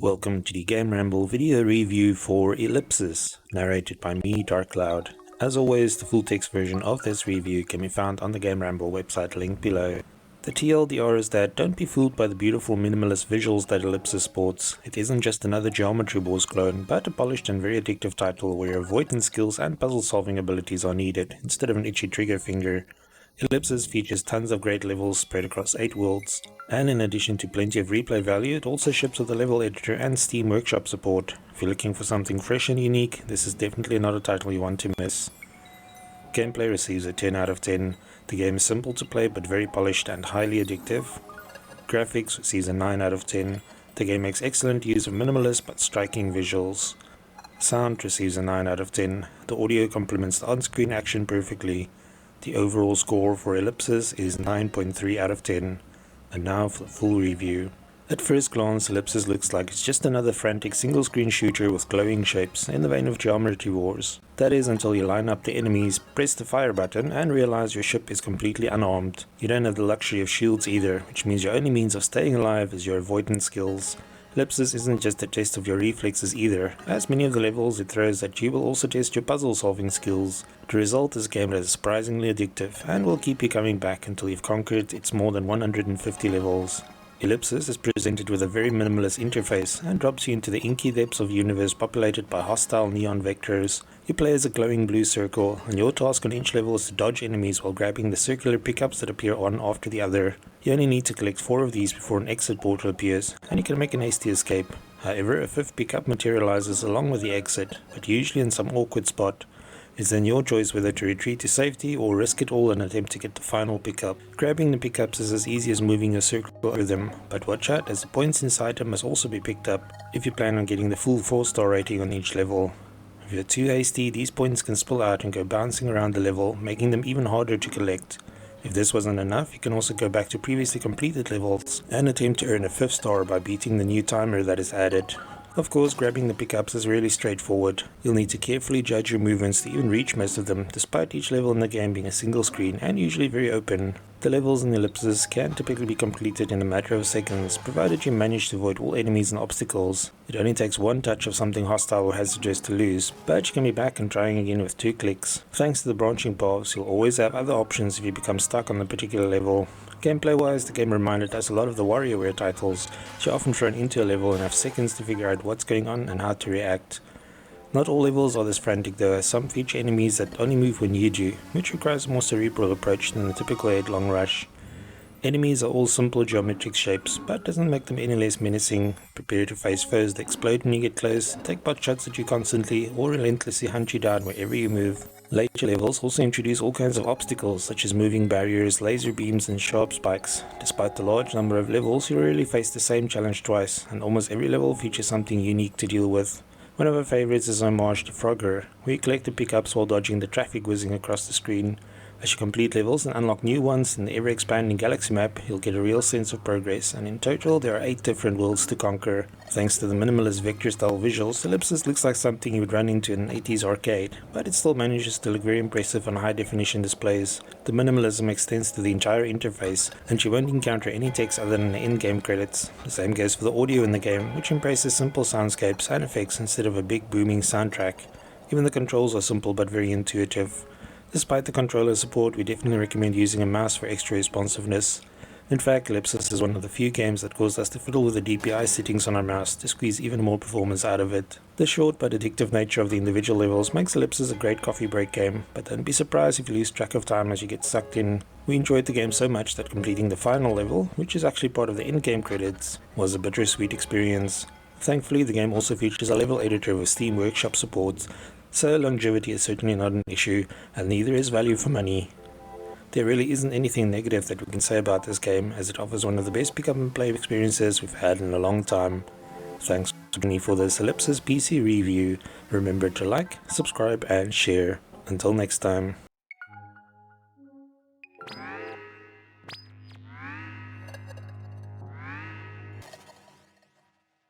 Welcome to the GAMERamble video review for Ellipsis, narrated by me, Dark Cloud. As always, the full text version of this review can be found on the GAMERamble website linked below. The TLDR is that don't be fooled by the beautiful minimalist visuals that Ellipsis sports. It isn't just another Geometry Wars clone, but a polished and very addictive title where your avoidance skills and puzzle solving abilities are needed, instead of an itchy trigger finger. Ellipsis features tons of great levels spread across 8 worlds, and in addition to plenty of replay value, it also ships with a level editor and Steam Workshop support. If you're looking for something fresh and unique, this is definitely not a title you want to miss. Gameplay receives a 10 out of 10. The game is simple to play but very polished and highly addictive. Graphics receives a 9 out of 10. The game makes excellent use of minimalist but striking visuals. Sound receives a 9 out of 10. The audio complements the on-screen action perfectly. The overall score for Ellipsis is 9.3 out of 10. And now for the full review. At first glance, Ellipsis looks like it's just another frantic single-screen shooter with glowing shapes, in the vein of Geometry Wars. That is until you line up the enemies, press the fire button, and realize your ship is completely unarmed. You don't have the luxury of shields either, which means your only means of staying alive is your avoidance skills. Ellipsis isn't just a test of your reflexes either, as many of the levels it throws at you will also test your puzzle solving skills. The result is a game that is surprisingly addictive and will keep you coming back until you've conquered its more than 150 levels. Ellipsis is presented with a very minimalist interface and drops you into the inky depths of a universe populated by hostile neon vectors. You play as a glowing blue circle, and your task on each level is to dodge enemies while grabbing the circular pickups that appear one after the other. You only need to collect 4 of these before an exit portal appears, and you can make an hasty escape. However, a 5th pickup materializes along with the exit, but usually in some awkward spot. It's then your choice whether to retreat to safety or risk it all and attempt to get the final pickup. Grabbing the pickups is as easy as moving your circle over them, but watch out as the points inside them must also be picked up if you plan on getting the full 4-star rating on each level. If you're too hasty, these points can spill out and go bouncing around the level, making them even harder to collect. If this wasn't enough, you can also go back to previously completed levels and attempt to earn a 5th star by beating the new timer that is added. Of course, grabbing the pickups is really straightforward. You'll need to carefully judge your movements to even reach most of them, despite each level in the game being a single screen and usually very open. The levels in Ellipsis can typically be completed in a matter of seconds, provided you manage to avoid all enemies and obstacles. It only takes one touch of something hostile or hazardous to lose, but you can be back and trying again with 2 clicks. Thanks to the branching paths, you'll always have other options if you become stuck on the particular level. Gameplay-wise, the game reminded us a lot of the WarioWare titles. You're often thrown into a level and have seconds to figure out what's going on and how to react. Not all levels are this frantic though, as some feature enemies that only move when you do, which requires a more cerebral approach than the typical headlong rush. Enemies are all simple geometric shapes, but doesn't make them any less menacing. Prepare to face foes that explode when you get close, take pot shots at you constantly, or relentlessly hunt you down wherever you move. Later levels also introduce all kinds of obstacles such as moving barriers, laser beams and sharp spikes. Despite the large number of levels, you rarely face the same challenge twice, and almost every level features something unique to deal with. One of our favorites is Homage to Frogger, where you collect the pickups while dodging the traffic whizzing across the screen. As you complete levels and unlock new ones in the ever-expanding galaxy map, you'll get a real sense of progress, and in total there are 8 different worlds to conquer. Thanks to the minimalist vector-style visuals, Ellipsis looks like something you would run into in an 80s arcade, but it still manages to look very impressive on high-definition displays. The minimalism extends to the entire interface, and you won't encounter any text other than the in-game credits. The same goes for the audio in the game, which embraces simple soundscapes and effects instead of a big booming soundtrack. Even the controls are simple but very intuitive. Despite the controller support, we definitely recommend using a mouse for extra responsiveness. In fact, Ellipsis is one of the few games that caused us to fiddle with the DPI settings on our mouse to squeeze even more performance out of it. The short but addictive nature of the individual levels makes Ellipsis a great coffee break game, but don't be surprised if you lose track of time as you get sucked in. We enjoyed the game so much that completing the final level, which is actually part of the in-game credits, was a bittersweet experience. Thankfully, the game also features a level editor with Steam Workshop support, so longevity is certainly not an issue, and neither is value for money. There really isn't anything negative that we can say about this game, as it offers one of the best pick up and play experiences we've had in a long time. Thanks to me for this Ellipsis PC review. Remember to like, subscribe and share. Until next time.